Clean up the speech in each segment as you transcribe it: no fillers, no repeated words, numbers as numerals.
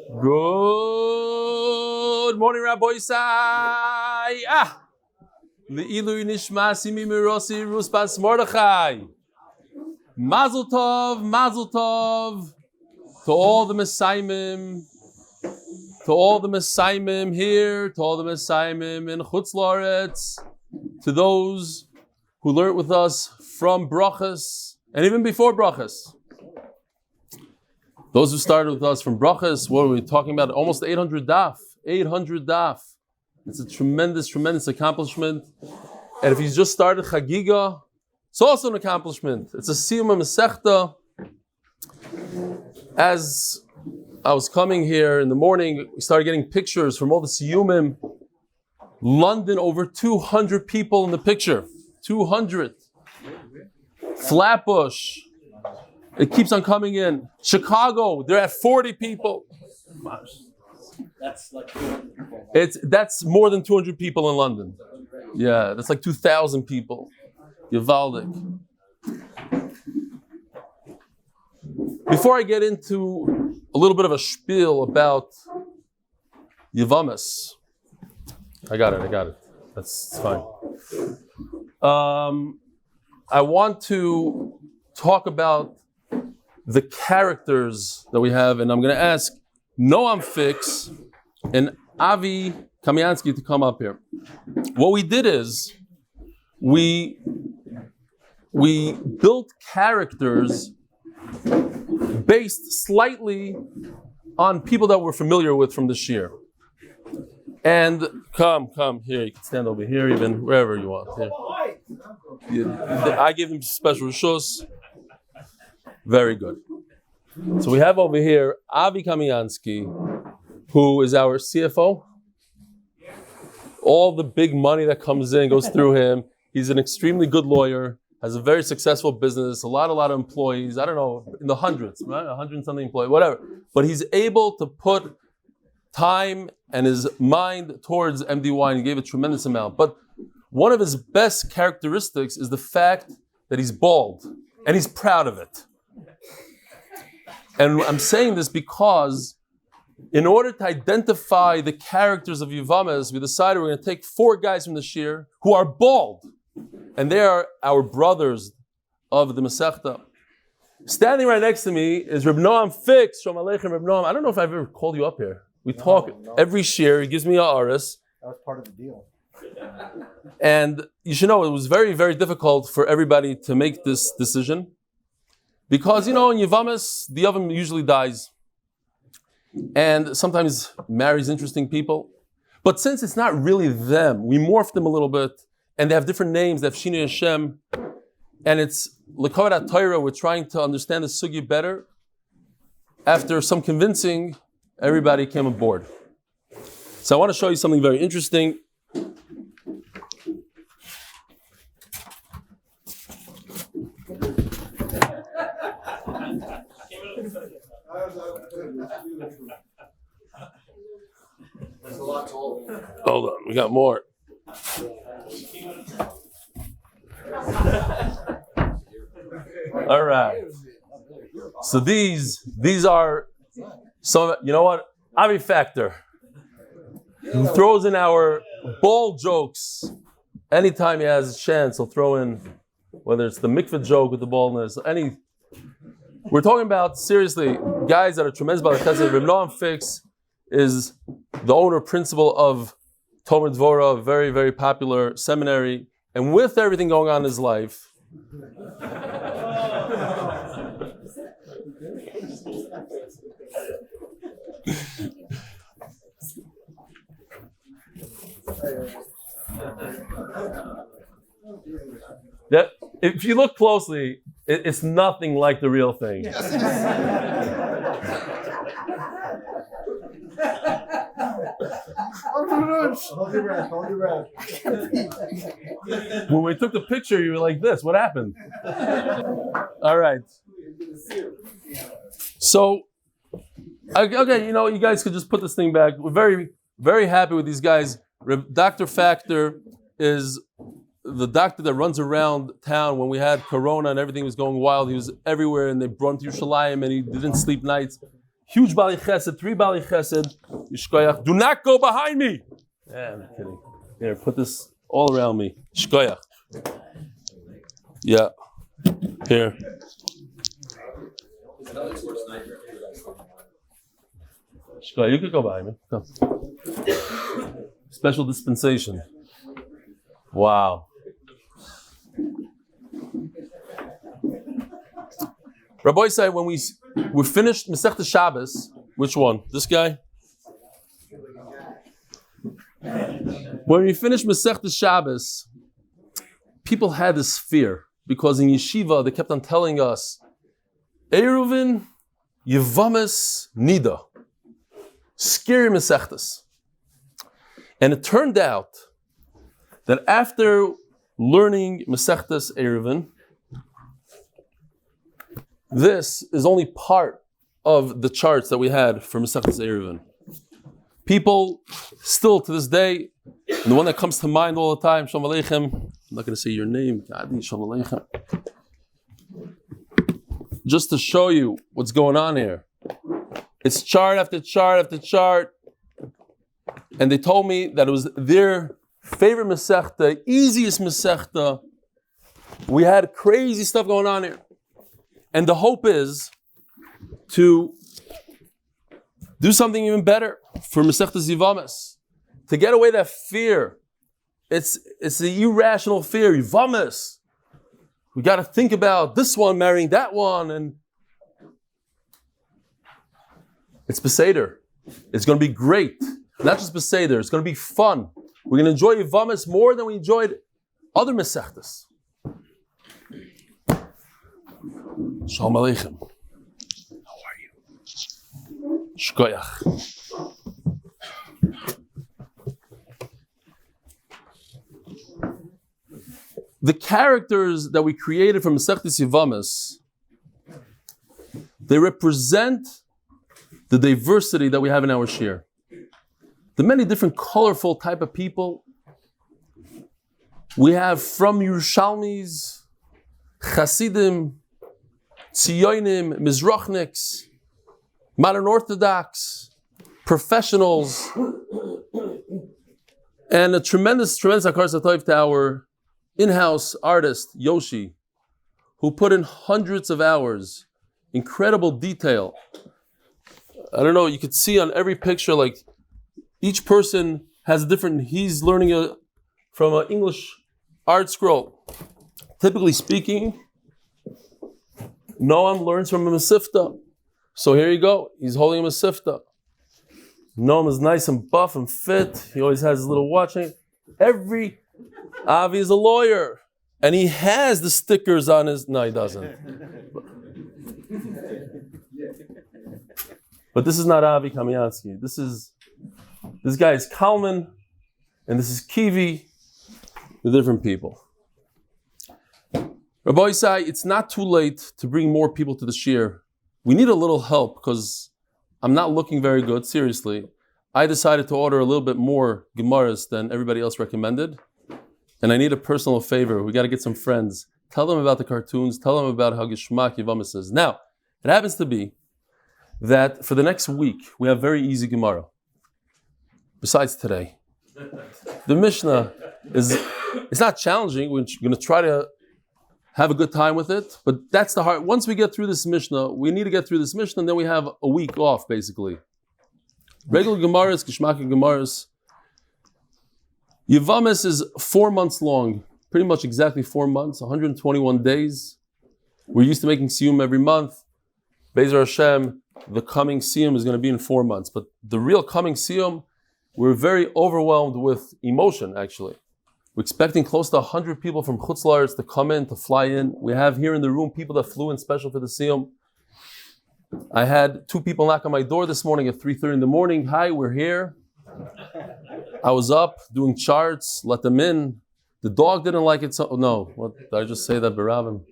Good morning, Rabbi Isai. Eli Nishmas Mirosi Ruspas Mordechai. Mazel Tov, Mazel Tov to all the Messiahim, here, to all the Messiahim in Chutz La'aretz, to those who learned with us from brachas and even before brachas. Those who started with us from brachas, what are we talking about? Almost 800 daf. 800 daf. It's a tremendous, tremendous accomplishment. And if you just started Chagiga, it's also an accomplishment. It's a Siyum Masechta. As I was coming here in the morning, we started getting pictures from all the Siyumim. London, over 200 people in the picture. 200. Flatbush. It keeps on coming in. Chicago, they're at 40 people. That's like 200 people. That's more than 200 people in London. Yeah, that's like 2,000 people. Yevaldik. Before I get into a little bit of a spiel about Yevamos, I got it. That's fine. I want to talk about the characters that we have, and I'm going to ask Noam Fix and Avi Kamiansky to come up here. What we did is we built characters based slightly on people that we're familiar with from the Shir. And come here. You can stand over here, even wherever you want. Here. I gave them special rishus. Very good. So we have over here Avi Kamiansky, who is our CFO. All the big money that comes in goes through him. He's an extremely good lawyer, has a very successful business, a lot of employees. I don't know, in the hundreds, right? 100 and something employees, whatever. But he's able to put time and his mind towards MDY, and he gave a tremendous amount. But one of his best characteristics is the fact that he's bald, and he's proud of it. And I'm saying this because in order to identify the characters of Yevamos, we decided we're going to take 4 guys from the Shir who are bald. And they are our brothers of the Masechta. Standing right next to me is Reb Noam Fix, Shalom Aleichem, Reb Noam. I don't know if I've ever called you up here. We talk every Shir. He gives me a aris. That was part of the deal. And you should know it was very, very difficult for everybody to make this decision. Because, in Yevamos, the oven usually dies. And sometimes marries interesting people. But since it's not really them, we morphed them a little bit. And they have different names. They have Shinui Hashem. And it's Lakewood HaTorah. We're trying to understand the sugya better. After some convincing, everybody came aboard. So I want to show you something very interesting. Hold on, we got more. All right. So these are some. You know what? Avi Factor, who throws in our bald jokes anytime he has a chance. He'll throw in whether it's the mikveh joke with the baldness, any. We're talking about, seriously, guys that are tremendous about the chesed. Reb Noam Fix is the owner principal of Tomer Dvorah, a very, very popular seminary. And with everything going on in his life, that if you look closely, it's nothing like the real thing. Hold your breath. When we took the picture, you were like this. What happened? All right. So, okay, you guys could just put this thing back. We're very, very happy with these guys. Dr. Factor is the doctor that runs around town. When we had Corona and everything was going wild, he was everywhere, and they brought him to Yerushalayim, and he didn't sleep nights. huge Bali Chesed, 3 Bali Chesed. Shkoyach. Do not go behind me. Yeah, I'm kidding. Here, put this all around me. Shkoyach. Yeah. Here. Shkoyach, you could go behind me. Come. Special dispensation. Wow. Rabbi said when we finished Masechta Shabbos, which one? This guy? When we finished Masechta Shabbos, people had this fear because in yeshiva they kept on telling us, Eruvin, Yevamos, Nida. Scary Masechtas. And it turned out that after learning Masechtas Eruvin, this is only part of the charts that we had for Masechtas Eruvin. People still to this day, and the one that comes to mind all the time, Shalom Aleichem, I'm not going to say your name, Shalom Aleichem. Just to show you what's going on here. It's chart after chart after chart. And they told me that it was their favorite Masechta, easiest Masechta. We had crazy stuff going on here. And the hope is to do something even better for Masechtas Yevamos. To get away that fear. It's the irrational fear, Yevamos. We got to think about this one marrying that one. And it's Beseder. It's going to be great. Not just Beseder, it's going to be fun. We're going to enjoy Yevamos more than we enjoyed other Masechtas. Shalom Aleichem. How are you? Shkoyach. The characters that we created from Masechtas Yevamos, they represent the diversity that we have in our shir. The many different colorful type of people we have from Yerushalmis, Chasidim, Tzionim, Mizrachniks, Modern Orthodox, professionals, and a tremendous Hakar Satov to our in-house artist, Yoshi, who put in hundreds of hours, incredible detail. I don't know, you could see on every picture, like, each person has a different, he's learning from an English art scroll. Typically speaking, Noam learns from a Masifta. So here you go, he's holding a Masifta. Noam is nice and buff and fit. He always has his little watching. Avi is a lawyer. And he has the stickers on his, no he doesn't. But this is not Avi Kamiansky. This guy is Kalman, and this is Kivi. They're different people. Rabbi Isai, it's not too late to bring more people to the shir. We need a little help because I'm not looking very good, seriously. I decided to order a little bit more Gemaras than everybody else recommended. And I need a personal favor. We got to get some friends. Tell them about the cartoons. Tell them about how Gishmak Yevamos is. Now, it happens to be that for the next week, we have very easy Gemara. Besides today. The Mishnah it's not challenging. We're going to try to have a good time with it. But that's the hard. Once we get through this Mishnah, we need to get through this Mishnah, and then we have a week off, basically. Regular Gemaras, Gishmak Gemaras. Yevamos is 4 months long. Pretty much exactly 4 months, 121 days. We're used to making Siyum every month. Be'ezer Hashem, the coming Siyum is going to be in 4 months. But the real coming Siyum, we're very overwhelmed with emotion, actually. We're expecting close to 100 people from Chutz La'aretz to come in, to fly in. We have here in the room people that flew in special for the Siyum. I had 2 people knock on my door this morning at 3:30 in the morning. Hi, we're here. I was up doing charts, let them in. The dog didn't like it, so no. What did I just say that, Baravim?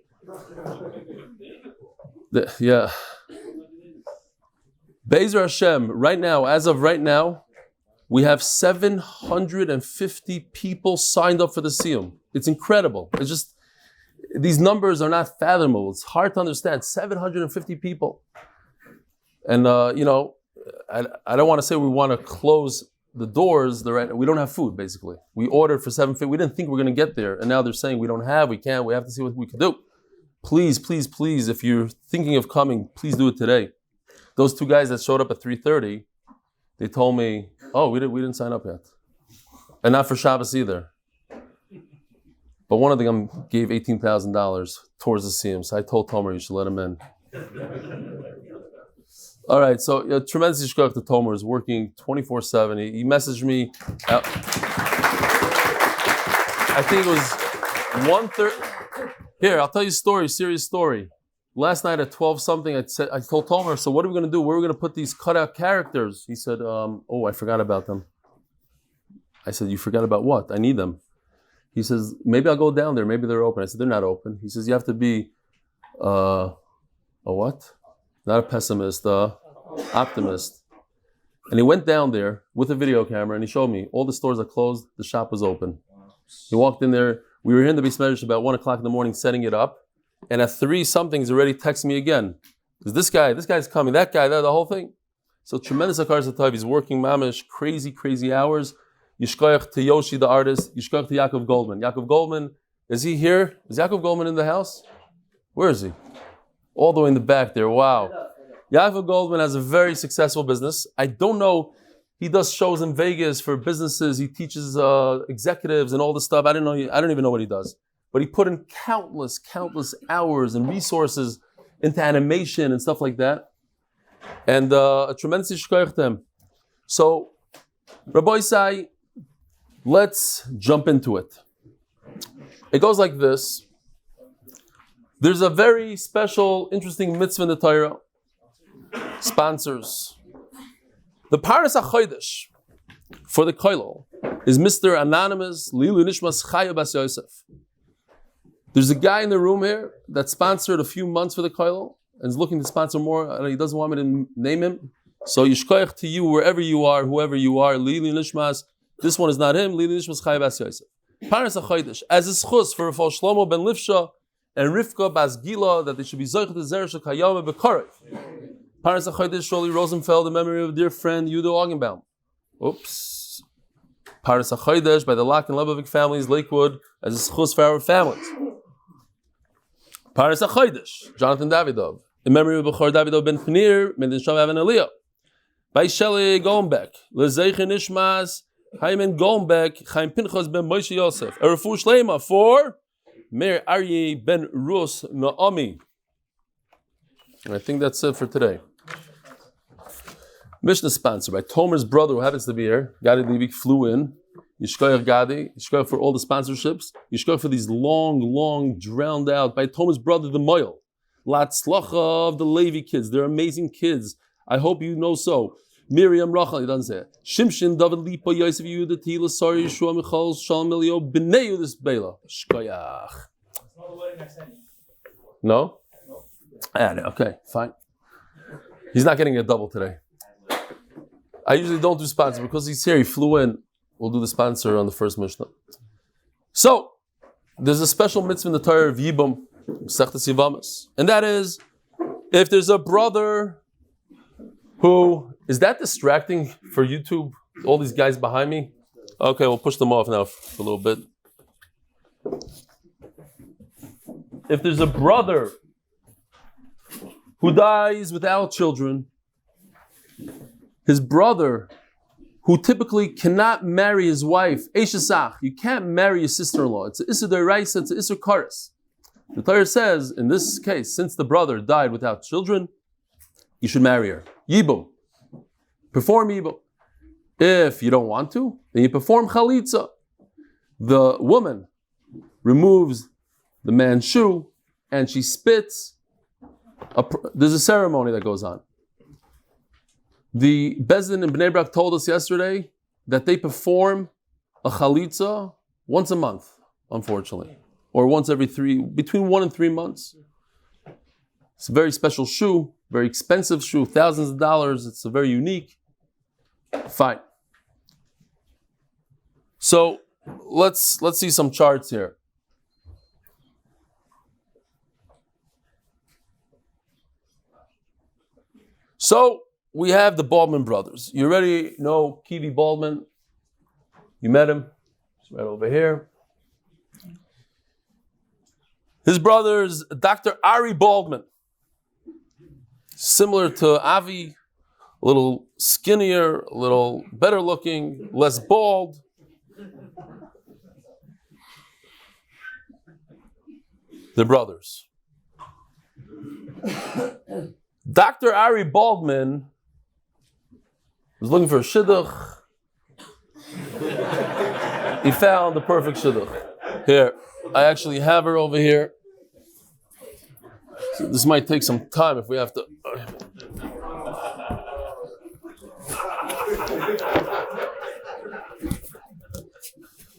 Yeah. Be'ezer Hashem, right now, as of right now, we have 750 people signed up for the Siyum. It's incredible. It's just, these numbers are not fathomable. It's hard to understand. 750 people. And I don't want to say we want to close the doors. We don't have food, basically. We ordered for $7.50. We didn't think we were going to get there, and now they're saying we can't. We have to see what we can do. Please, please, please, if you're thinking of coming, please do it today. Those two guys that showed up at 3:30, they told me, "Oh, we didn't sign up yet, and not for Shabbos either." But one of them gave $18,000 towards the Siyum, so I told Tomer you should let him in. All right, so tremendous yishkoach to Tomer is working 24/7. He messaged me. I think it was 1:30. Here, I'll tell you a story, serious story. Last night at 12 something, I told Tomer, so what are we going to do? Where are we going to put these cutout characters? He said, I forgot about them. I said, you forgot about what? I need them. He says, maybe I'll go down there. Maybe they're open. I said, they're not open. He says, you have to be a what? Not a pessimist, optimist. And he went down there with a video camera and he showed me all the stores are closed. The shop was open. He walked in there. We were here in the Beis Medrash about 1 o'clock in the morning setting it up. And at 3 something, he's already texting me again. This guy's coming, that guy, the whole thing. So tremendous Akar Satov. He's working mamish, crazy hours. Yishkoyach to Yoshi, the artist. Yishkoyach to Yaakov Goldman. Yaakov Goldman, is he here? Is Yaakov Goldman in the house? Where is he? All the way in the back there. Wow. Yaakov Goldman has a very successful business. I don't know. He does shows in Vegas for businesses. He teaches executives and all this stuff. I don't even know what he does. But he put in countless hours and resources into animation and stuff like that. And a tremendous yishkoyach to him. So, Rabbi Isai, let's jump into it. It goes like this. There's a very special, interesting mitzvah in the Torah. Sponsors. The Paras HaChodesh for the Koilel is Mr. Anonymous Lilu Nishmas Chaya Bas Yosef. There's a guy in the room here that sponsored a few months for the Koilel and is looking to sponsor more. He doesn't want me to name him. So yishkoyach to you wherever you are, whoever you are. Lilu Nishmas. This one is not him. Lilu Nishmas Chaya Bas Yosef. Paras HaChodesh as a zechus for Rafael Shlomo ben Lifsha and Rivka bas Gila that they should be zoche to Zera Shel Kayama Bechor. Paras HaChodesh Shauly Rosenfeld in memory of dear friend Yehuda Augenbaum. Oops. Paras HaChodesh by the Lock Lebovic families, Lakewood, as a zechus for our families. Paras HaChodesh, Jonathan Davydov, in memory of Bechor Davydov ben penir, may the Neshama have an aliyah. By Shelly Golombeck, Zaicher Nishmas, Hyman Golombeck, Chaim Pinchus ben Moshe Yosef. A refu shlema for Meir Aryeh ben Rus Naomi. And I think that's it for today. Mishnah sponsored by Tomer's brother, who happens to be here. Gadi Levik flew in. Yishkoyach Gadi. Yishkoyach for all the sponsorships. Yishkoyach for these long, drowned out by Tomer's brother, the Moyle. Latzlacha of the Levi kids. They're amazing kids. I hope you know so. Miriam Rachel, he doesn't say it. Shimshin, David Lipa, Yosef Yehuda, Tila, Sari, Yeshua, Michal, Shalom, Elio, B'nei Yudis Bela. Shkoyach. No? Okay, fine. He's not getting a double today. I usually don't do sponsor because he's here. He flew in. We'll do the sponsor on the first Mishnah. So, there's a special mitzvah in the Torah of Yibum, Yevamos, and that is, if there's a brother who is that distracting for YouTube? All these guys behind me. Okay, we'll push them off now for a little bit. If there's a brother who dies without children, his brother, who typically cannot marry his wife, Eishasach, you can't marry your sister-in-law. It's an Issa D'Oraisa, it's an Issa Kares. The Torah says, in this case, since the brother died without children, you should marry her. Yibum. Perform Yibum. If you don't want to, then you perform Chalitza. The woman removes the man's shoe and she spits. There's a ceremony that goes on. The Bezdin in Bnei Brak told us yesterday that they perform a chalitza once a month, unfortunately, or once every between 1 and 3 months. It's a very special shoe, very expensive shoe, thousands of dollars. It's a very unique. Fine. So let's see some charts here. So we have the Baldwin brothers. You already know Kivi Baldwin. You met him. He's right over here. His brother's Dr. Ari Baldwin. Similar to Avi, a little skinnier, a little better looking, less bald. They're brothers. Dr. Ari Baldwin was looking for a shidduch. He found the perfect shidduch. Here, I actually have her over here. So this might take some time if we have to.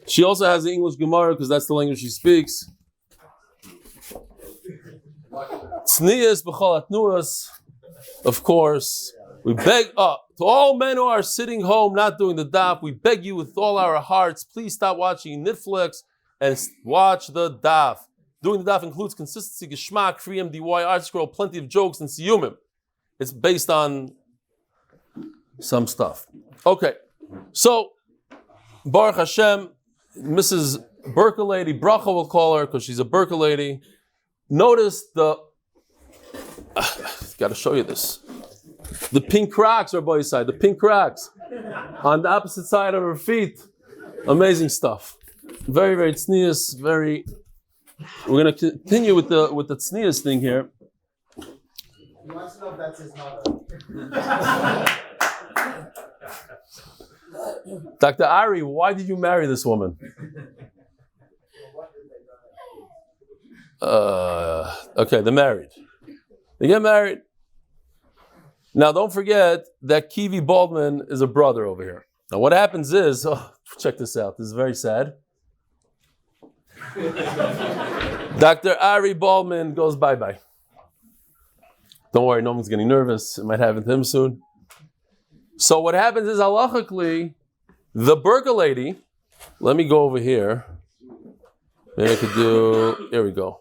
She also has the English Gemara because that's the language she speaks. Tznius b'chol atnuas, of course. We beg to all men who are sitting home not doing the daf, we beg you with all our hearts, please stop watching Netflix and watch the daf. Doing the daf includes consistency, geschmack, free MDY, art scroll, plenty of jokes, and siyumim. It's based on some stuff. Okay, so Baruch Hashem, Mrs. Burka lady, Bracha will call her because she's a Burka lady. Notice got to show you this. The pink cracks are by side. The pink cracks on the opposite side of her feet. Amazing stuff. Very, very tznius. Very. We're going to continue with the tznius thing here. He wants to know if that's his mother. Dr. Ari, why did you marry this woman? Okay, they're married. They get married. Now, don't forget that Kivi Baldwin is a brother over here. Now, what happens is, check this out. This is very sad. Dr. Ari Baldwin goes bye-bye. Don't worry, no one's getting nervous. It might happen to him soon. So what happens is, halachically, the Burka lady, let me go over here. Maybe I could do, here we go.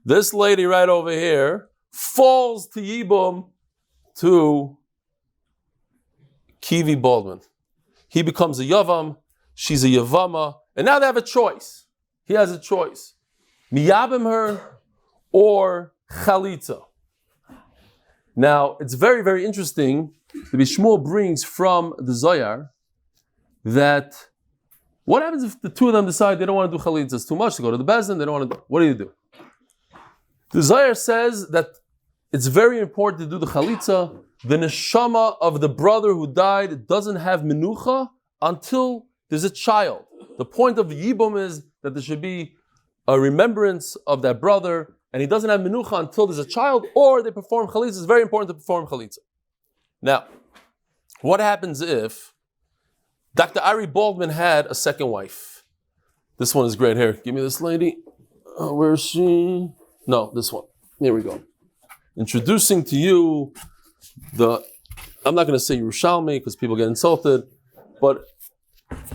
This lady right over here falls to Yibum to Kivi Baldwin. He becomes a Yavam, she's a Yevama, and now they have a choice. He has a choice. Miyabim her or Chalitza. Now, it's very, very interesting. The Shmuel brings from the Zohar that what happens if the two of them decide they don't want to do Chalitza? It's too much to go to the Bezdin, they don't want to do. What do? The Zohar says that it's very important to do the Chalitza. The Neshama of the brother who died doesn't have Menucha until there's a child. The point of the Yibum is that there should be a remembrance of that brother, and he doesn't have Menucha until there's a child, or they perform Chalitza. It's very important to perform Chalitza. Now, what happens if Dr. Ari Baldwin had a second wife? This one is great. Here, give me this lady. Where is she? No, this one. Here we go. Introducing to you I'm not going to say Yerushalmi because people get insulted, but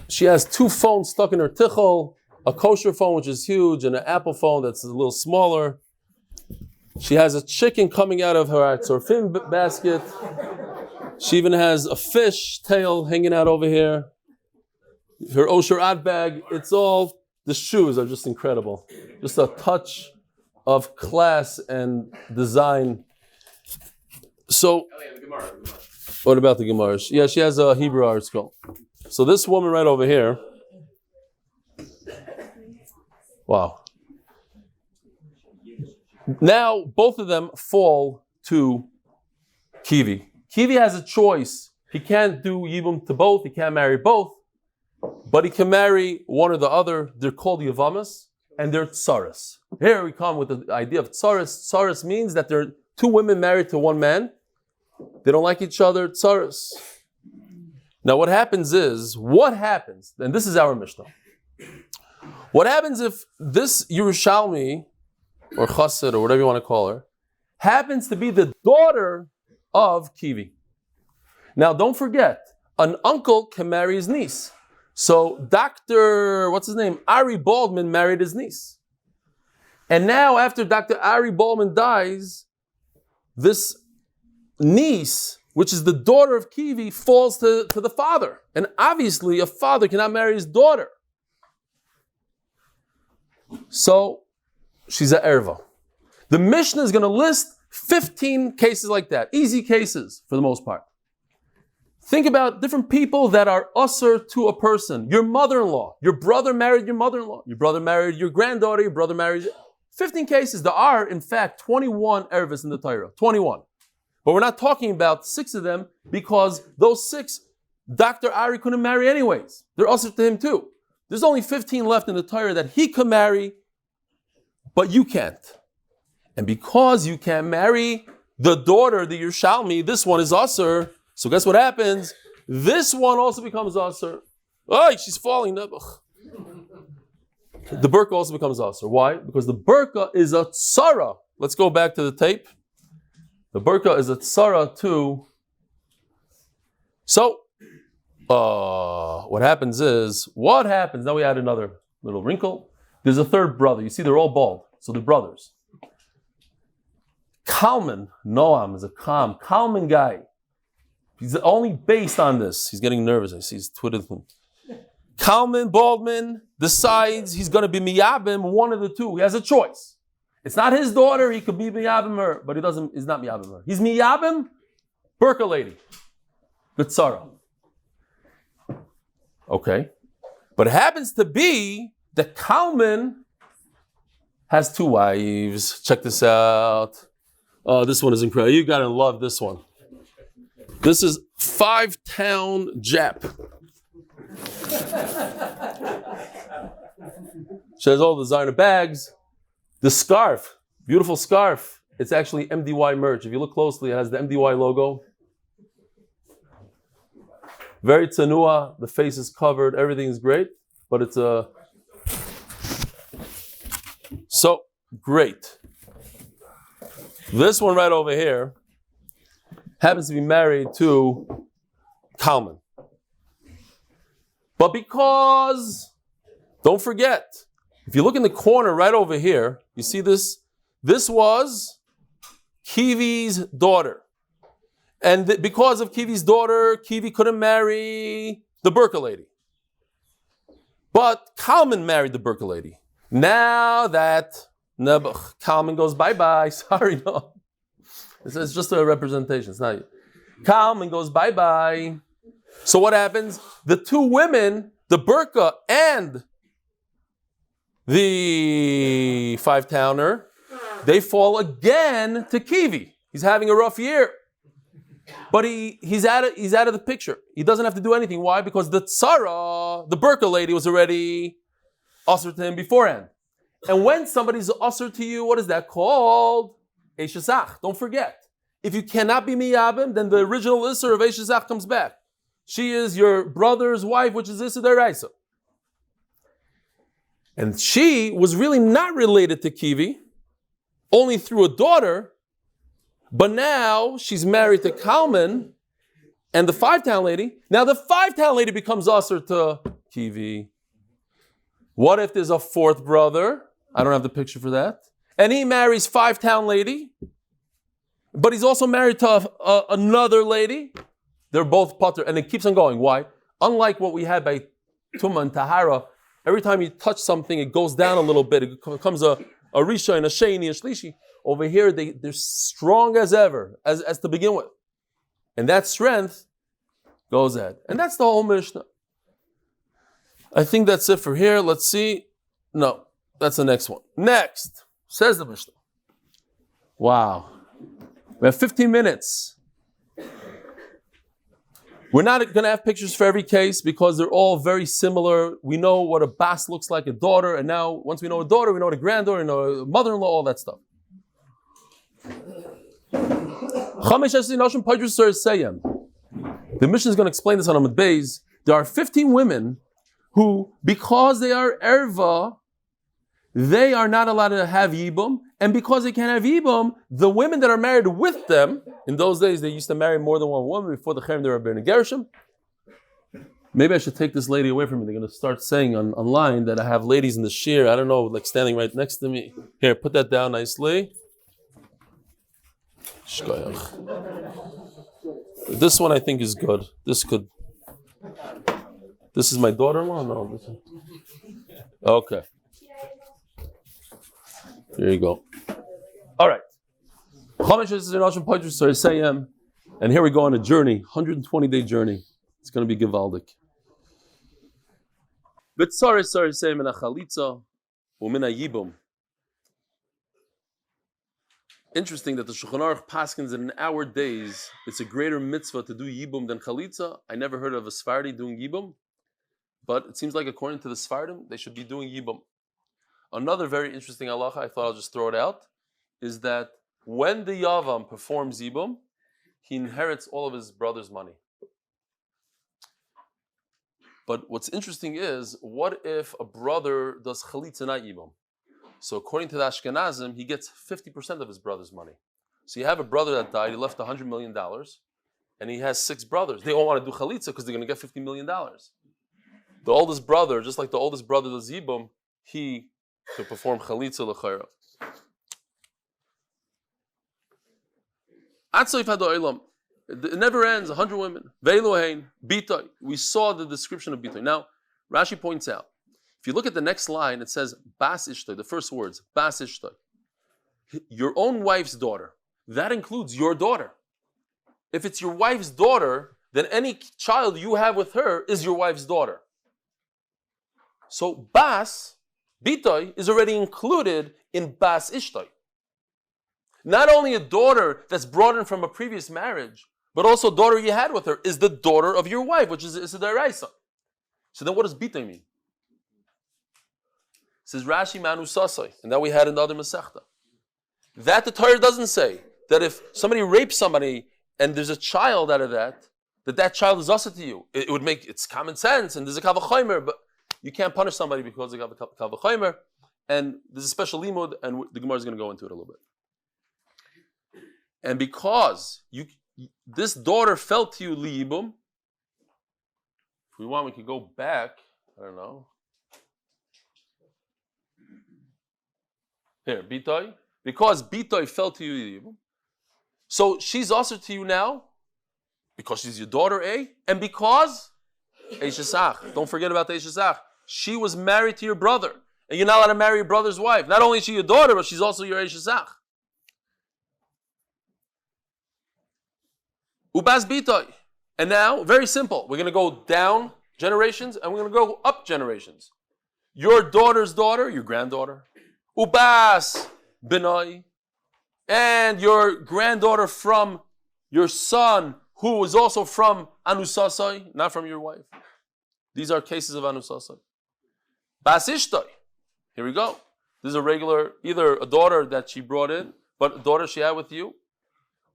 she has two phones stuck in her tichel, a kosher phone which is huge and an Apple phone that's a little smaller. She has a chicken coming out of her tzorfim basket. She even has a fish tail hanging out over here. Her osher ad bag. It's all, the shoes are just incredible. Just a touch of class and design. So, what about the Gemara? Yeah, she has a Hebrew article. So this woman right over here, wow. Now, both of them fall to Kivi. Kivi has a choice. He can't do Yibum to both. He can't marry both. But he can marry one or the other. They're called Yevamos and they're tsaras. Here we come with the idea of tsaras. Tsaras means that there are two women married to one man. They don't like each other. Tsaras. Now what happens, and this is our Mishnah. What happens if this Yerushalmi, or Chassid, or whatever you want to call her, happens to be the daughter of Kivi? Now don't forget, an uncle can marry his niece. So Dr. Ari Baldwin married his niece. And now after Dr. Ari Baldwin dies, this niece which is the daughter of Kivi, falls to the father. And obviously, a father cannot marry his daughter. So, she's a erva. The Mishnah is going to list 15 cases like that. Easy cases, for the most part. Think about different people that are usher to a person. Your mother-in-law. Your brother married your mother-in-law. Your brother married your granddaughter. Your brother married... 15 cases. There are, in fact, 21 ervas in the Torah. 21. But we're not talking about 6 of them because those 6, Dr. Ari couldn't marry anyways. They're usher to him too. There's only 15 left in the Torah that he could marry, but you can't. And because you can't marry the daughter, the Yerushalmi, this one is usher. So guess what happens? This one also becomes usher. Oh, she's falling. The burqa also becomes usher. Why? Because the burqa is a tzara. Let's go back to the tape. The burqa is a tzara too. So, what happens? Now we add another little wrinkle. There's a third brother. You see, they're all bald. So they're brothers. Kalman, Noam is a Kalman guy. He's only based on this. He's getting nervous. I see his Twitter thing. Kalman, Baldman, decides he's going to be miyabim, one of the two. He has a choice. It's not his daughter. He could be miyabim her, but he's not miyabim her. He's miyabim, burqa lady. B'tzara. Okay. But it happens to be that Kalman has 2 wives. Check this out. Oh, this one is incredible. You got to love this one. This is 5-town Jap. She has all the designer bags. The scarf, beautiful scarf. It's actually MDY merch. If you look closely, it has the MDY logo. Very tsanua. The face is covered. Everything is great. But it's a... So, great. This one right over here happens to be married to Kalman. But because, don't forget, if you look in the corner right over here, you see this? This was Kivi's daughter. And because of Kivi's daughter, Kivi couldn't marry the burqa lady. But Kalman married the burqa lady. Now that Kalman goes bye-bye, sorry, no. It's just a representation, it's not you. Kalman goes bye-bye. So what happens? The 2 women, the burqa and the 5-towner, they fall again to Kivi. He's having a rough year. But he's out of the picture. He doesn't have to do anything. Why? Because the tzara, the burqa lady, was already usher to him beforehand. And when somebody's usher to you, what is that called? Eishazach. Don't forget. If you cannot be miyabim, then the original isser of Eishazach comes back. She is your brother's wife, which is Issa Deraisa. And she was really not related to Kivi, only through a daughter, but now she's married to Kalman and the 5-town lady. Now the 5-town lady becomes usher to Kivi. What if there's a 4th brother? I don't have the picture for that. And he marries 5-town lady, but he's also married to another lady. They're both pater, and it keeps on going. Why? Unlike what we had by Tumah and Tahara, every time you touch something, it goes down a little bit. It becomes a Risha and a Sheni and Shlishi. Over here, they're strong as ever, as to begin with. And that strength goes ahead. And that's the whole Mishnah. I think that's it for here. Let's see. No, that's the next one. Next, says the Mishnah. Wow. We have 15 minutes. We're not going to have pictures for every case because they're all very similar. We know what a bas looks like, a daughter, and now once we know a daughter, we know the granddaughter, we know a mother-in-law, all that stuff. The Mishnah is going to explain this on Amud Beis. There are 15 women who, because they are erva, they are not allowed to have yibum, and because they can't have yibum, the women that are married with them, in those days they used to marry more than one woman. Before the Chaim they were B'nai Gershom. Maybe I should take this lady away from me. They're going to start saying online that I have ladies in the shir. I don't know, like standing right next to me. Here, put that down nicely. This one I think is good. This is my daughter-in-law? No. Okay. Here you go. All right. And here we go on a journey, 120-day journey. It's going to be gewaldic. Interesting that the Shulchan Aruch paskins that in our days it's a greater mitzvah to do yibum than chalitza. I never heard of a Sephardi doing yibum, but it seems like according to the Sephardim, they should be doing yibum. Another very interesting halacha, I thought I'll just throw it out, is that when the Yavam performs yibum, he inherits all of his brother's money. But what's interesting is, what if a brother does chalitza not yibum? So according to the Ashkenazim, he gets 50% of his brother's money. So you have a brother that died, he left $100 million, and he has 6 brothers. They all want to do chalitza because they're going to get $50 million. The oldest brother, just like the oldest brother does yibum, he could perform chalitza l'chayra. It never ends, 100 women. We saw the description of bitoy. Now, Rashi points out, if you look at the next line, it says bas ishtoy, the first words, bas ishtoy. Your own wife's daughter. That includes your daughter. If it's your wife's daughter, then any child you have with her is your wife's daughter. So bas, bitoy, is already included in bas ishtoy. Not only a daughter that's brought in from a previous marriage, but also a daughter you had with her is the daughter of your wife, which is a deraisa. So then what does bitoy mean? It says Rashi manu sasai, and that we had in the other Masechta. That the Torah doesn't say that if somebody rapes somebody and there's a child out of that child is asa to you. It would make, it's common sense, and there's a kavachomer, but you can't punish somebody because they have a kavachomer, and there's a special limud, and the Gemara is going to go into it a little bit. And because this daughter fell to you liyibum, if we want, we could go back. I don't know. Here, bitoy. Because bitoy fell to you liyibum, so she's also to you now because she's your daughter, and because eishesach. Don't forget about the eishesach. She was married to your brother, and you're not allowed to marry your brother's wife. Not only is she your daughter, but she's also your eishesach. Ubas bitoy. And now, very simple. We're going to go down generations and we're going to go up generations. Your daughter's daughter, your granddaughter. Ubas binoy. And your granddaughter from your son, who was also from anusasai, not from your wife. These are cases of anusasai. Bas ishtoy. Here we go. This is a regular, either a daughter that she brought in, but a daughter she had with you.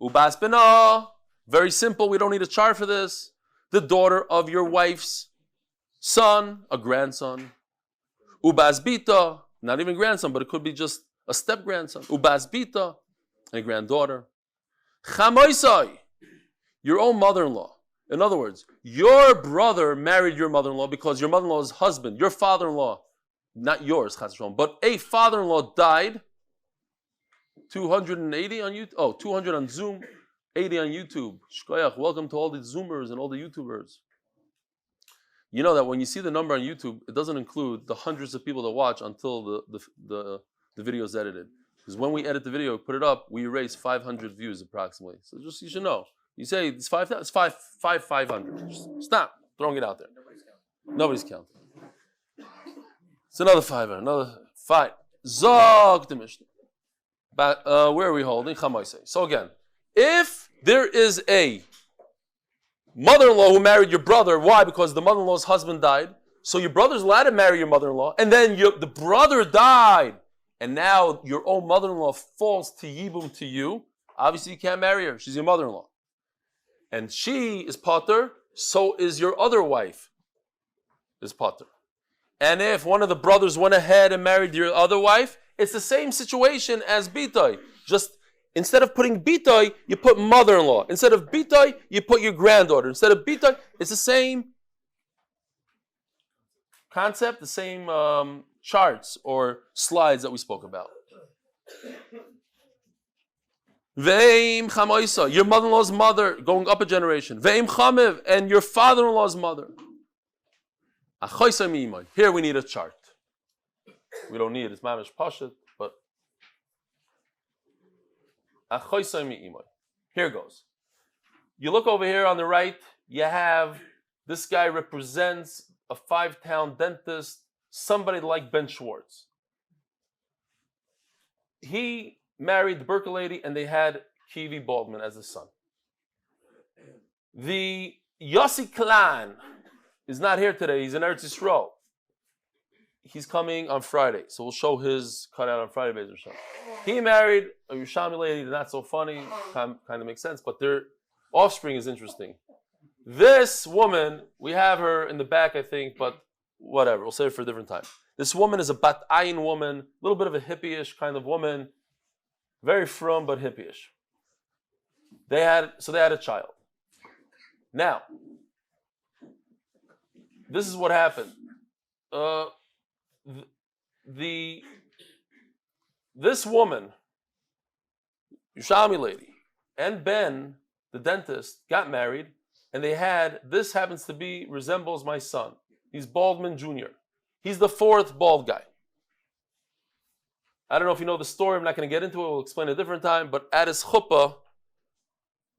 Ubas binoy. Very simple, we don't need a chart for this. The daughter of your wife's son, a grandson. Ubas bita, not even grandson, but it could be just a step-grandson. Ubas bita, and a granddaughter. Chamoisai, your own mother-in-law. In other words, your brother married your mother-in-law because your mother-in-law's husband, your father-in-law, not yours, but a father-in-law died. 280 on YouTube, 200 on Zoom. 80 on YouTube. Shkoyach, welcome to all the Zoomers and all the YouTubers. You know that when you see the number on YouTube, it doesn't include the hundreds of people that watch until the video is edited. Because when we edit the video, put it up, we erase 500 views approximately. So just you should know. You say it's 5,000, it's 500. Just stop throwing it out there. Nobody's counting. It's another 500, another 5. Zog the Mishnah. Where are we holding? Chamaisei. So again, if there is a mother-in-law who married your brother, why? Because the mother-in-law's husband died. So your brother's allowed to marry your mother-in-law, and then the brother died, and now your own mother-in-law falls to yibum to you. Obviously, you can't marry her. She's your mother-in-law. And she is pater, so is your other wife is pater. And if one of the brothers went ahead and married your other wife, it's the same situation as bitoy. Just instead of putting bitoy, you put mother-in-law. Instead of bitoy, you put your granddaughter. Instead of bitoy, it's the same concept, the same charts or slides that we spoke about. Ve'im chamoisa, your mother-in-law's mother, going up a generation. Ve'im chamev, and your father-in-law's mother. Achoisa mi'imay. Here we need a chart. We don't need it. It's mamish pashat, but achoisa mi'imay. Here goes. You look over here on the right, you have, this guy represents a 5-town dentist, somebody like Ben Schwartz. He married the Berkeley lady and they had Kivi Baldwin as a son. The Yossi clan is not here today, he's in Eretz Yisrael. He's coming on Friday, so we'll show his cutout on Friday, Beis Hashem. He married a Yerushalmi lady, not so funny, kind of makes sense, but their offspring is interesting. This woman, we have her in the back, I think, but whatever, we'll save it for a different time. This woman is a Bat Ayin woman, a little bit of a hippie-ish kind of woman, very frum but hippie-ish. They had a child. Now, this is what happened. This woman, Yerushalmi lady, and Ben, the dentist, got married, and they had, this happens to be, resembles my son. He's Baldwin Jr. He's the 4th bald guy. I don't know if you know the story, I'm not going to get into it, we'll explain it a different time, but at his chuppah,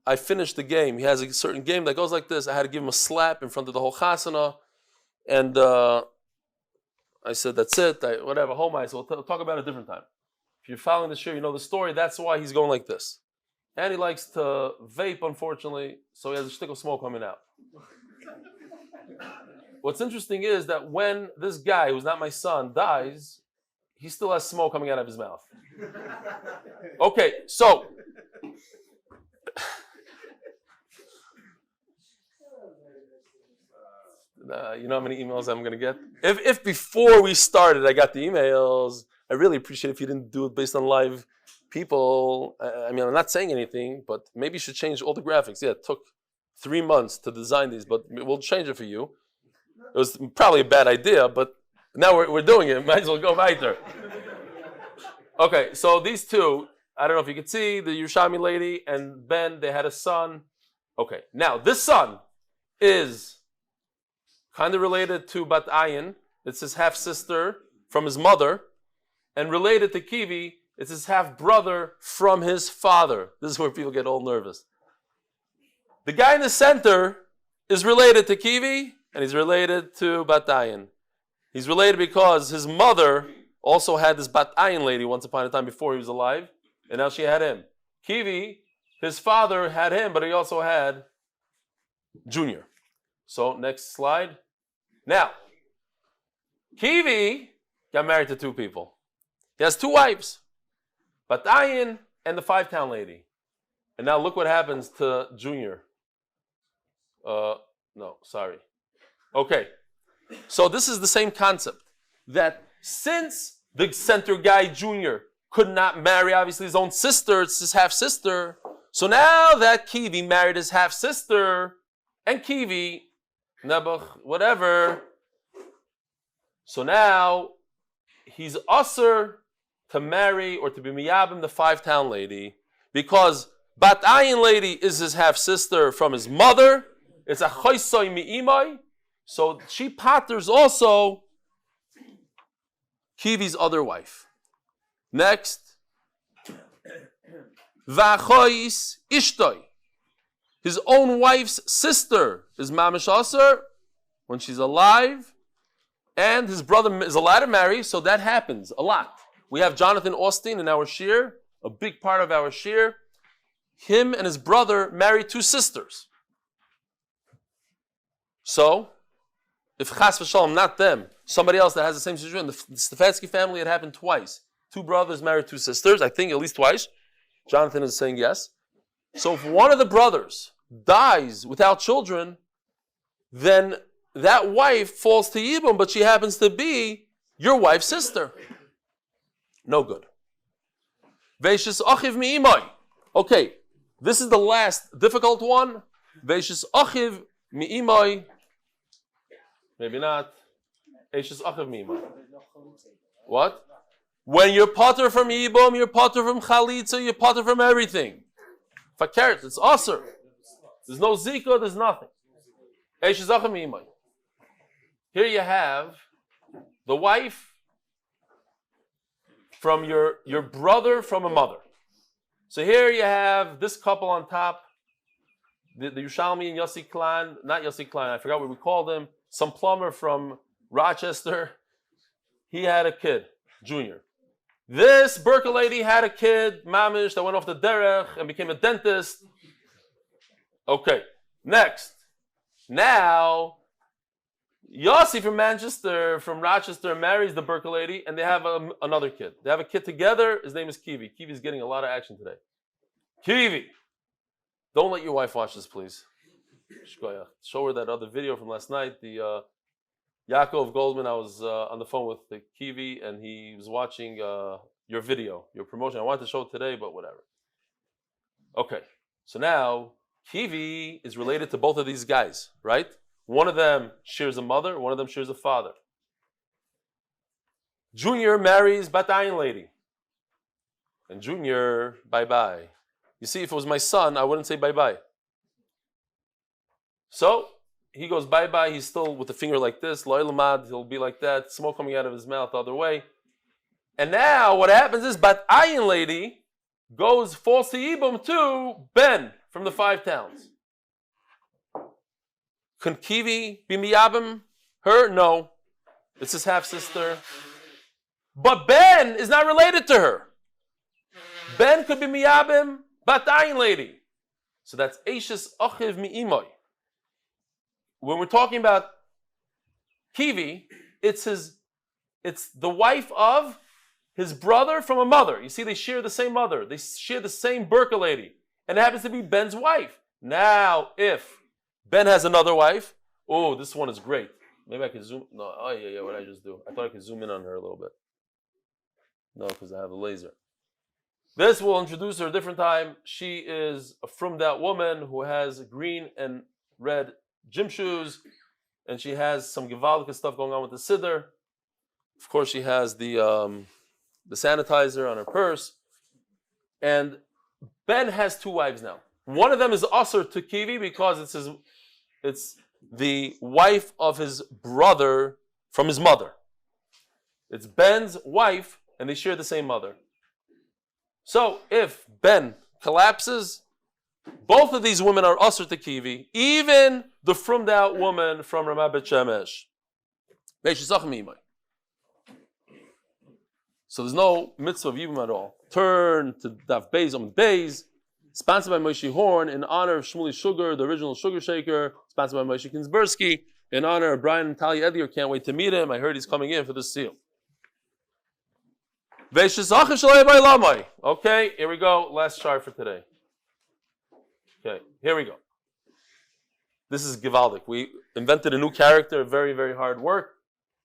I finished the game. He has a certain game that goes like this. I had to give him a slap in front of the whole chasana, and I said, that's it, whatever, home ice, we'll talk about it a different time. If you're following the show, you know the story, that's why he's going like this. And he likes to vape, unfortunately, so he has a stick of smoke coming out. What's interesting is that when this guy, who's not my son, dies, he still has smoke coming out of his mouth. Okay, so you know how many emails I'm going to get? If before we started I got the emails, I really appreciate if you didn't do it based on live people. I mean, I'm not saying anything, but maybe you should change all the graphics. Yeah, it took 3 months to design these, but we'll change it for you. It was probably a bad idea, but now we're doing it. Might as well go weiter. Okay, so these two, I don't know if you can see, the Yerushalmi lady and Ben, they had a son. Okay, now this son is kind of related to Bat Ayin. It's his half-sister from his mother. And related to Kivi, it's his half-brother from his father. This is where people get all nervous. The guy in the center is related to Kivi, and he's related to Bat Ayin. He's related because his mother also had this Bat Ayin lady once upon a time before he was alive, and now she had him. Kivi, his father had him, but he also had Junior. So, next slide. Now, Kivi got married to 2 people. He has 2 wives, Bat Ayin and the 5-town lady. And now look what happens to Junior. No, sorry. Okay, so this is the same concept. That since the center guy, Junior, could not marry, obviously, his own sister, it's his half-sister. So now that Kivi married his half-sister, and Kivi, Nebuch, whatever, so now he's usher to marry or to be miyabim the 5-town lady, because Bat Ayin lady is his half-sister from his mother. It's a choisoi mi'imai. So she patters also Kivi's other wife. Next. V'achois ishtoi. His own wife's sister is mamish aser when she's alive. And his brother is allowed to marry, so that happens a lot. We have Jonathan Austin in our shir, a big part of our shir. Him and his brother married 2 sisters. So, if chas v'shalom, not them, somebody else that has the same situation, the Stefansky family, it happened twice. 2 brothers married 2 sisters, I think at least twice. Jonathan is saying yes. So if one of the brothers dies without children, then that wife falls to Yibum, but she happens to be your wife's sister. No good. Veishis achiv mi'imai. Okay, this is the last difficult one. Veishis achiv mi'imai. Maybe not. Veishis achiv mi'imai. What? When you're potter from Yibum, you're potter from Chalitza, you're potter from everything. fakert. It's usher. There's no zika. There's nothing. Here you have the wife from your brother from a mother. So here you have this couple on top, the Yerushalmi and Yossi Klein, not Yossi Klein, I forgot what we called him, some plumber from Rochester. He had a kid, Junior. This Berkeley lady had a kid, Mamish, that went off the derech and became a dentist. Okay, next. Now, Yossi from Rochester marries the Berkeley lady, and they have another kid. They have a kid together. His name is Kivi. Kivi's getting a lot of action today. Kivi, don't let your wife watch this, please. Show her that other video from last night. The Yaakov Goldman. I was on the phone with the Kivi, and he was watching your video, your promotion. I wanted to show it today, but whatever. Okay, so now Kivi is related to both of these guys, right? One of them shares a mother, one of them shares a father. Junior marries Batayin lady. And Junior, bye-bye. You see, if it was my son, I wouldn't say bye-bye. So, he goes bye-bye, he's still with the finger like this, lo ilamad, he'll be like that, smoke coming out of his mouth the other way. And now, what happens is, Batayin lady falls to Ibum to Ben from the 5 towns. Can Kivi be miyabim her? No. It's his half-sister. But Ben is not related to her. Ben could be miyabim Batayin lady. So that's Eishes Achiv mi'imoy. When we're talking about Kivi, it's the wife of his brother from a mother. You see, they share the same mother. They share the same Berkeley lady. And it happens to be Ben's wife. Now, if Ben has another wife, oh, this one is great. Maybe I can zoom. No, oh yeah, what did I just do? I thought I could zoom in on her a little bit. No, because I have a laser. This will introduce her a different time. She is a from that woman who has green and red gym shoes, and she has some Givaldic stuff going on with the siddur. Of course, she has the sanitizer on her purse. And Ben has 2 wives now. One of them is Asr to Kivi because it's the wife of his brother from his mother. It's Ben's wife, and they share the same mother. So if Ben collapses, both of these women are Asr to Kivi, even the frummed out woman from Ramat Bet Shemesh. So there's no mitzvah of Yibum at all. Turn to Daf Beis, Amud Beis, sponsored by Moshe Horn in honor of Shmuley Sugar, the original sugar shaker, sponsored by Moshe Kinsbursky, in honor of Brian and Talia Edier. Can't wait to meet him. I heard he's coming in for the seal. Okay, here we go. Last chart for today. Okay, here we go. This is Givaldic. We invented a new character, very, very hard work.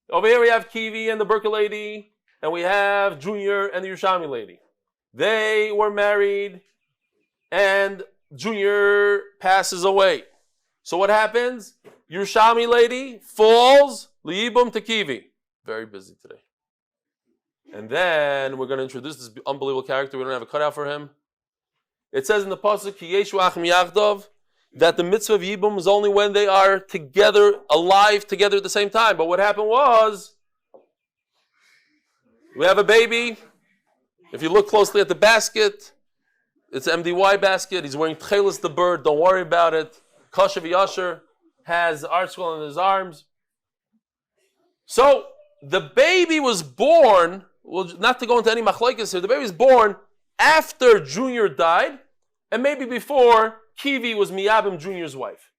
Over here we have Kivi and the Berkeley lady, and we have Junior and the Yerushalmi lady. They were married, and Junior passes away. So what happens? Yerushalmi lady falls, Liibum to Kivi. Very busy today. And then we're going to introduce this unbelievable character. We don't have a cutout for him. It says in the pasuk, Ki yeshu achim yachdov, that the mitzvah of Yibum is only when they are together, alive together at the same time. But what happened was, we have a baby. If you look closely at the basket, it's an MDY basket. He's wearing Tchelis the bird. Don't worry about it. Kashav Yasher has article in his arms. So the baby was born. Well, not to go into any machlokes here. The baby was born after Junior died, and maybe before Kivi was Miyabim Junior's wife.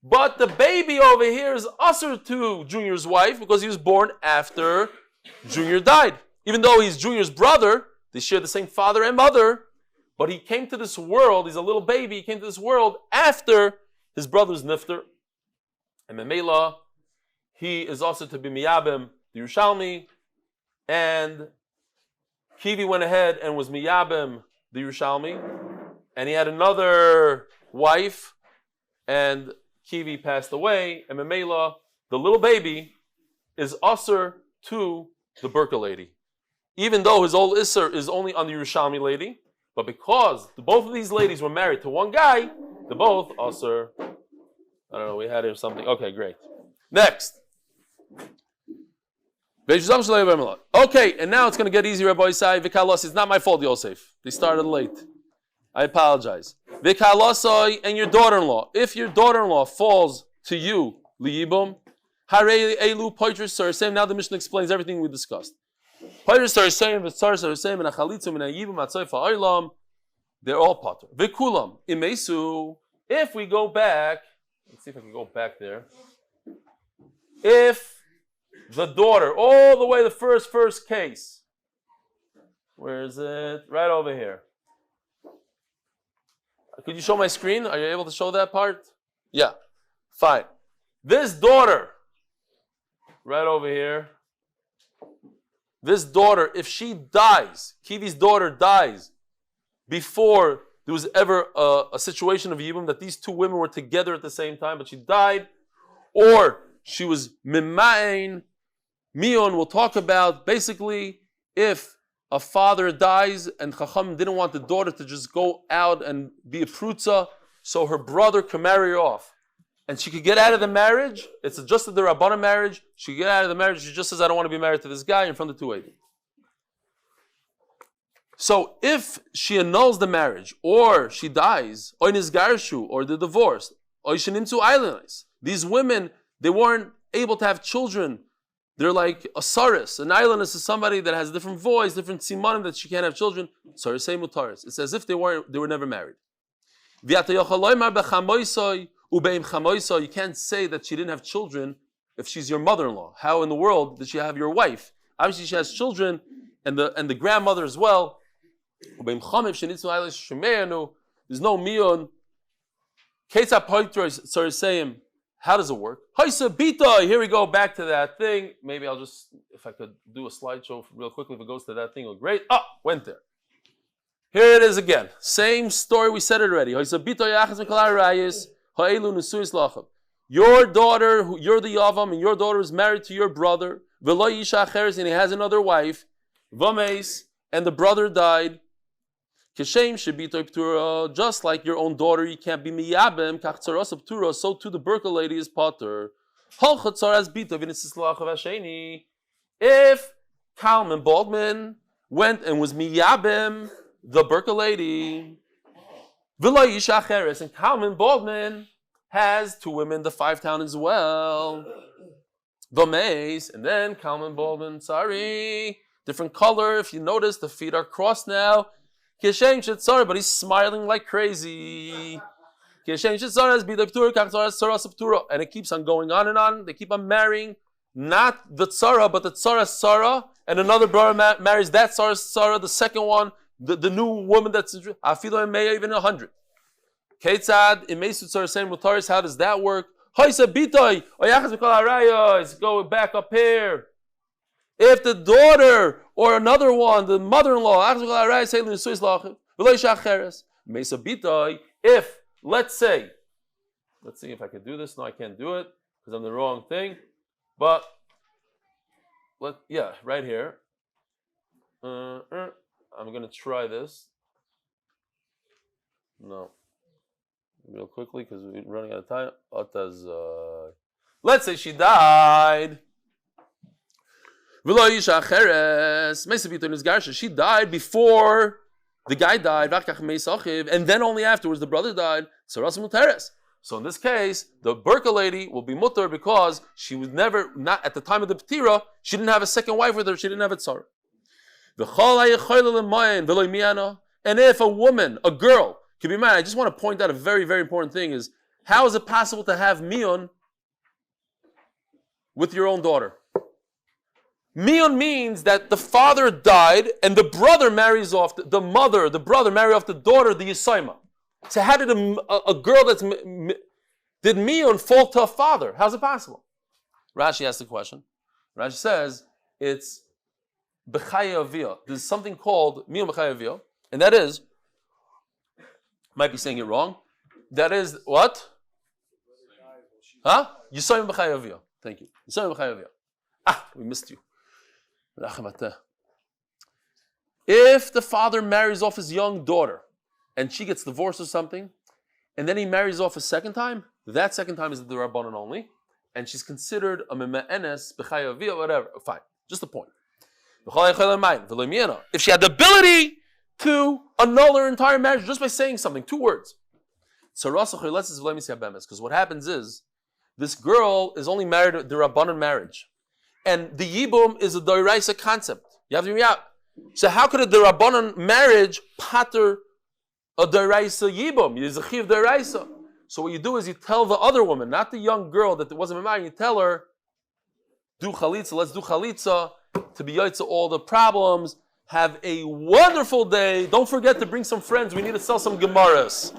But the baby over here is usher to Junior's wife because he was born after Junior died. Even though he's Junior's brother, they share the same father and mother, but he came to this world, he's a little baby, he came to this world after his brother's nifter. And Memela, he is also to be Miyabim, the Yerushalmi, and Kivi went ahead and was Miyabim, the Yerushalmi, and he had another wife, and Kivi passed away, and Memela, the little baby, is usher to the Berkeley lady. Even though his old Isser is only on the Yerushalmi lady, But because both of these ladies were married to one guy, they're both also, I don't know, we had here something. Okay, great. Next. Okay, and now it's going to get easy, Rabbi Isai. Vikalos, it's not my fault, Yosef. They started late. I apologize. Vikalasai and your daughter-in-law. If your daughter-in-law falls to you, liyibum, harei elu poitris sarsem. Now the Mishnah explains everything we discussed. Poitris sarsem, v'tzar sarsem, and achalitzum, and ayibum, atzayfa oilam. They're all potter. Vikulam imesu. If we go back, let's see if I can go back there. If the daughter, all the way the first case. Where is it? Right over here. Could you show my screen? Are you able to show that part? Yeah. Fine. This daughter, right over here. This daughter, if she dies, Kivi's daughter dies, before there was ever a situation of Yibum that these two women were together at the same time, but she died, or she was Mimain, Mion will talk about basically if a father dies and Chacham didn't want the daughter to just go out and be a prutza, so her brother can marry her off. And she could get out of the marriage. It's just the Rabbana marriage. She could get out of the marriage. She just says, I don't want to be married to this guy in front of 280. So if she annuls the marriage, or she dies, or Nizgarshu, or they're divorced, or Shinimtu Islands, these women, they weren't able to have children. They're like a saris. An islandess is somebody that has a different voice, different simanim that she can't have children. Saris mutaris. It's as if they were never married. You can't say that she didn't have children if she's your mother-in-law. How in the world did she have your wife? Obviously she has children, and the grandmother as well. There's no mion. How does it work? Here we go back to that thing. Maybe I'll just, if I could do a slideshow real quickly, if it goes to that thing, oh great. Went there. Here it is again. Same story, we said it already. Your daughter, you're the Yavam, and your daughter is married to your brother, and he has another wife, and the brother died. Just like your own daughter, you can't be miyabem, so too the Burka lady is potter. If Kalman Baldman went and was miyabem, the Burka lady, and Kalman Baldman has two women, the 5 town as well. And then Kalman Baldman, different color. If you notice, the feet are crossed now. But he's smiling like crazy. And it keeps on going on and on. They keep on marrying, not the tzara, but the tzara, and another brother marries that tzara, the second one, the new woman that's afilo may even 100. Ketzad imesu tzara saying mutaris. How does that work? Let's go back up here. If the daughter or another one, the mother-in-law, if, let's see if I can do this. No, I can't do it because I'm the wrong thing. But, right here. I'm going to try this. No. Real quickly because we're running out of time. Let's say she died. She died before the guy died, and then only afterwards the brother died. So in this case, the Burka lady will be mutter because she was not at the time of the Petira, she didn't have a second wife with her, she didn't have a tzara. And if a woman, a girl, can be married, I just want to point out a very, very important thing is, how is it possible to have mion with your own daughter? Mion means that the father died and the brother marries off the brother marry off the daughter, the Yisaima. So how did a girl did mion fall to a father? How's it possible? Rashi asks the question. Rashi says it's b'chayaviyah. There's something called mion b'chayaviyah, and that is, might be saying it wrong. That is what? Yisaima b'chayaviyah. Thank you. Yisaima b'chayaviyah. We missed you. If the father marries off his young daughter and she gets divorced or something, and then he marries off a second time, that second time is the Rabbanan only, and she's considered a mema'enes, b'chayaviyah, whatever. Fine, just a point. If she had the ability to annul her entire marriage just by saying something, 2 words. Because what happens is, this girl is only married the Rabbanan marriage. And the Yibum is a Doiraisa concept. You have to hear me out. So how could a Rabbanan marriage pater a Doiraisa Yibum? It's a Chiv Doiraisa. So what you do is you tell the other woman, not the young girl that wasn't married, you tell her, do chalitza, let's do chalitza, to be yaitza all the problems. Have a wonderful day. Don't forget to bring some friends. We need to sell some Gemaras.